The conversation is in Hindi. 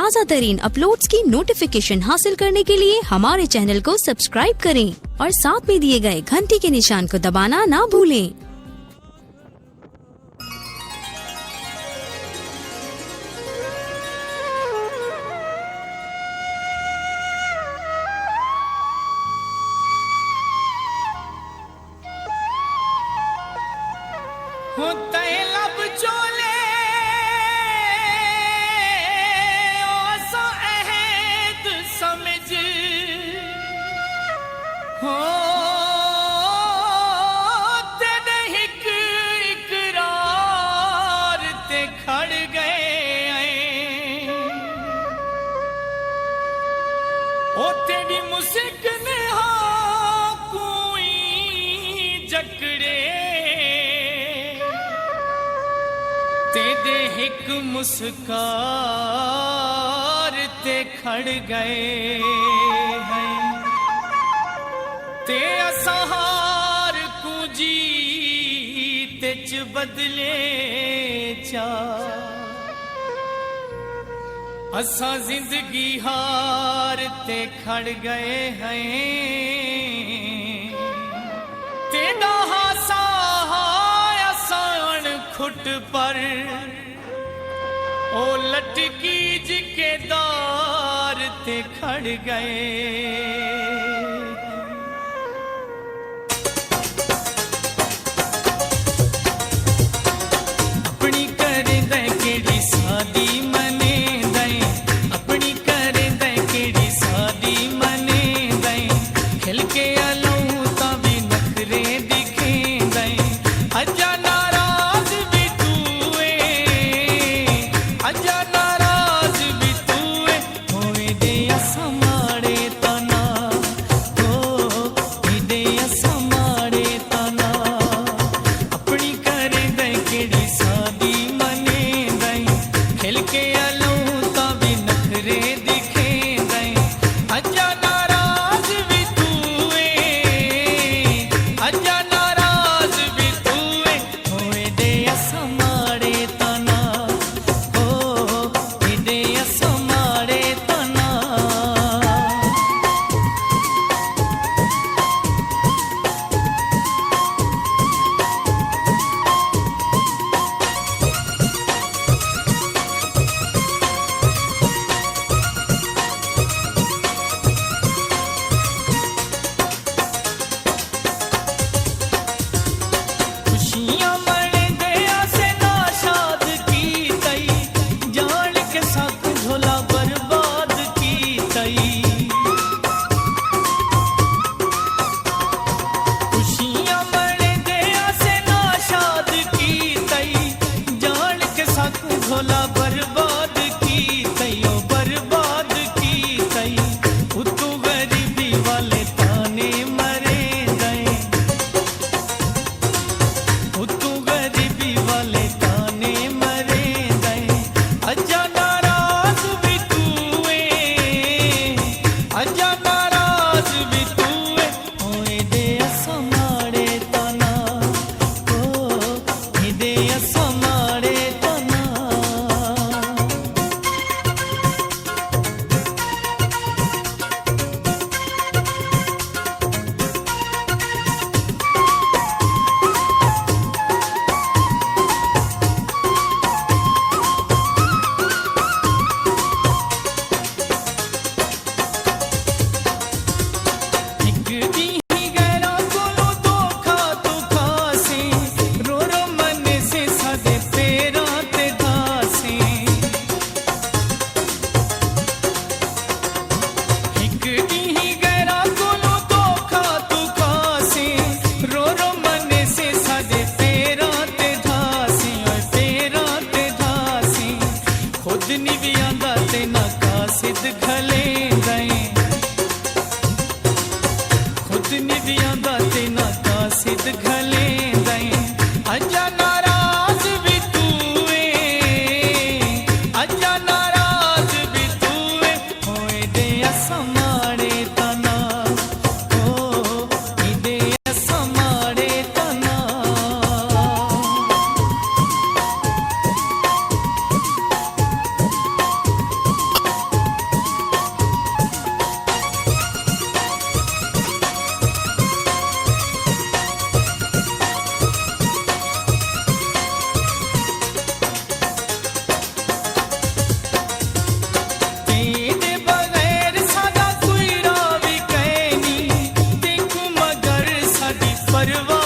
ताज़ा तरीन अपलोड्स की नोटिफिकेशन हासिल करने के लिए हमारे चैनल को सब्सक्राइब करें और साथ में दिए गए घंटी के निशान को दबाना ना भूलें। होता है लब चोले ओसा अहद समझ हो तेरे हिक इकरार ते खड़ गए ओ तेरी मुस्क ने हाँ कोई जकड़े तेरे हिक मुस्कार ते खड़ गए हैं ते असहार कुजी तेच बदले चा असा जिंदगी हार ते खड़ गए हैं तेरा हासा खुट पर ओ लटकी जिके दार ते खड़ गए अपनी करे दे केड़ी सादी मने दे अपनी करे दे केड़ी सादी मने दे खिल के अलूं ता भी नखरे दिखे दे अजा भोला बर्बाद की तैयो बर्बाद की तई उतू गरीबी वाले ताने मरे गए उतू गरीबी वाले ताने मरे गए अजा नाराज भी तूए अजा नाराज भी तूए होए दे असमाड़े तना ओ दे असमाड़े परवा